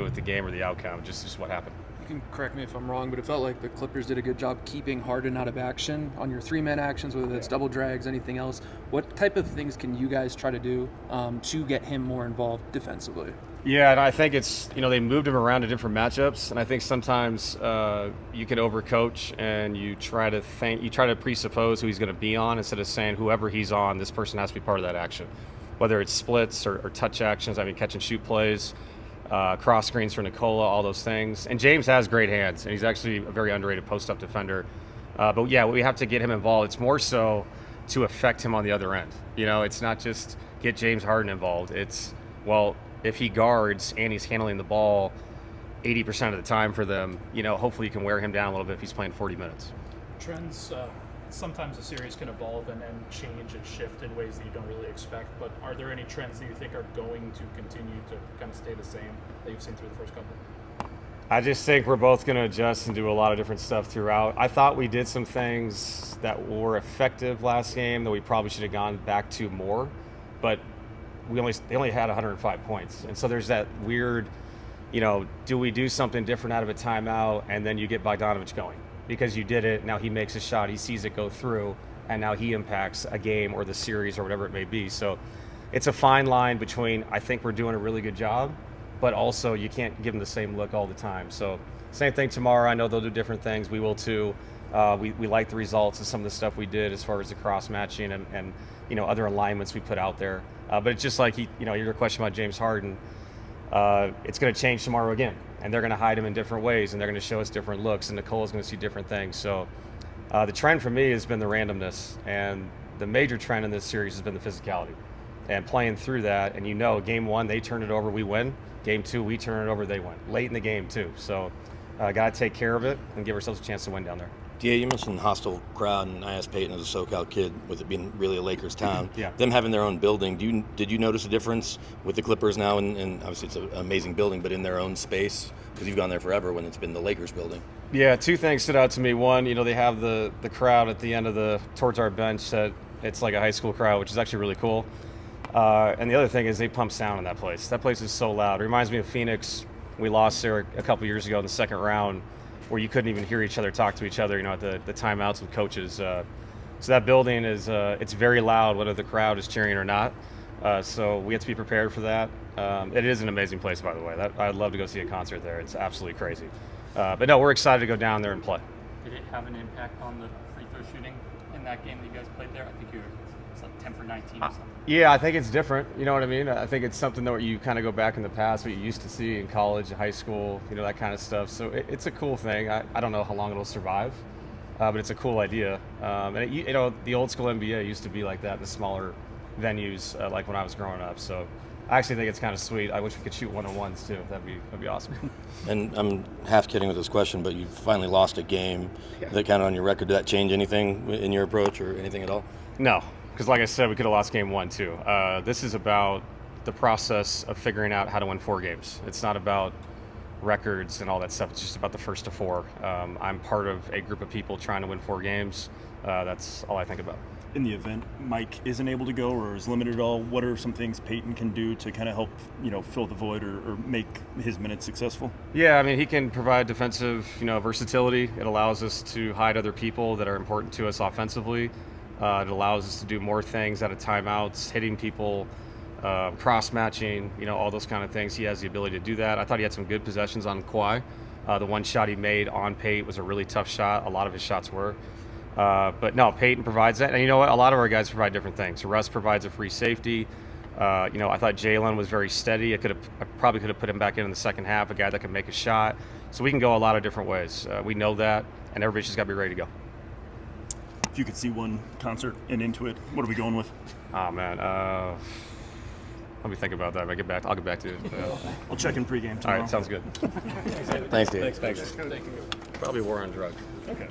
with the game or the outcome, just what happened. You can correct me if I'm wrong, but it felt like the Clippers did a good job keeping Harden out of action on your three-man actions, whether that's double drags, anything else. What type of things can you guys try to do to get him more involved defensively? Yeah, and I think it's, they moved him around to different matchups, and I think sometimes you can overcoach and you try to presuppose who he's going to be on instead of saying whoever he's on, this person has to be part of that action. Whether it's splits or touch actions, catch and shoot plays, cross screens for Nikola, all those things. And James has great hands, and he's actually a very underrated post-up defender. But yeah, we have to get him involved. It's more so to affect him on the other end. It's not just get James Harden involved. It's, if he guards and he's handling the ball 80% of the time for them, hopefully you can wear him down a little bit if he's playing 40 minutes. Trends, sometimes a series can evolve and change and shift in ways that you don't really expect, but are there any trends that you think are going to continue to kind of stay the same that you've seen through the first couple? I just think we're both going to adjust and do a lot of different stuff throughout. I thought we did some things that were effective last game that we probably should have gone back to more, but they only had 105 points. And so there's that weird, do we do something different out of a timeout, and then you get Bogdanovich going because you did it. Now he makes a shot, he sees it go through, and now he impacts a game or the series or whatever it may be. So it's a fine line between, I think we're doing a really good job, but also you can't give them the same look all the time. So same thing tomorrow. I know they'll do different things. We will too. We like the results of some of the stuff we did as far as the cross matching and other alignments we put out there. But it's just like your question about James Harden. It's going to change tomorrow again, and they're going to hide him in different ways, and they're going to show us different looks, and Nicola's going to see different things. So the trend for me has been the randomness, and the major trend in this series has been the physicality and playing through that. And game one, they turn it over, we win. Game two, we turn it over, they win. Late in the game, too. So got to take care of it and give ourselves a chance to win down there. Yeah, you mentioned hostile crowd, and I asked Peyton as a SoCal kid, with it being really a Lakers town, them having their own building. Did you notice a difference with the Clippers now? And obviously it's an amazing building, but in their own space, because you've gone there forever when it's been the Lakers building. Yeah, two things stood out to me. One, they have the crowd at the end of towards our bench that it's like a high school crowd, which is actually really cool. And the other thing is they pump sound in that place. That place is so loud. It reminds me of Phoenix. We lost there a couple years ago in the second round, where you couldn't even hear each other talk to each other, at the timeouts with coaches. So that building is it's very loud, whether the crowd is cheering or not. So we have to be prepared for that. It is an amazing place, by the way. I'd love to go see a concert there. It's absolutely crazy. But no, we're excited to go down there and play. Did it have an impact on the free throw shooting in that game that you guys played there? I think it's like 10 for 19 or something. Yeah, I think it's different. You know what I mean? I think it's something that you kind of go back in the past, what you used to see in college, high school, that kind of stuff. So it's a cool thing. I don't know how long it'll survive, but it's a cool idea. And the old school NBA used to be like that in the smaller venues, like when I was growing up. So I actually think it's kind of sweet. I wish we could shoot one-on-ones too. That'd be awesome. And I'm half kidding with this question, but you finally lost a game. That kind of on your record. Did that change anything in your approach or anything at all? No. Because like I said, we could have lost game one too. This is about the process of figuring out how to win 4 games. It's not about records and all that stuff. It's just about the first to 4. I'm part of a group of people trying to win 4 games. That's all I think about. In the event Mike isn't able to go or is limited at all, what are some things Peyton can do to kind of help, fill the void or make his minutes successful? Yeah, he can provide defensive, versatility. It allows us to hide other people that are important to us offensively. It allows us to do more things out of timeouts, hitting people, cross-matching, all those kind of things. He has the ability to do that. I thought he had some good possessions on Kawhi. The one shot he made on Pate was a really tough shot. A lot of his shots were. But no, Peyton provides that. And you know what? A lot of our guys provide different things. Russ provides a free safety. I thought Jalen was very steady. I probably could have put him back in the second half, a guy that can make a shot. So we can go a lot of different ways. We know that, and everybody's just got to be ready to go. If you could see one concert and into it, what are we going with? Oh, man. Let me think about that. I'll get back to you. We'll check in pregame tomorrow. All right, sounds good. Thanks, Dave. Thanks. Probably War on Drugs. Okay.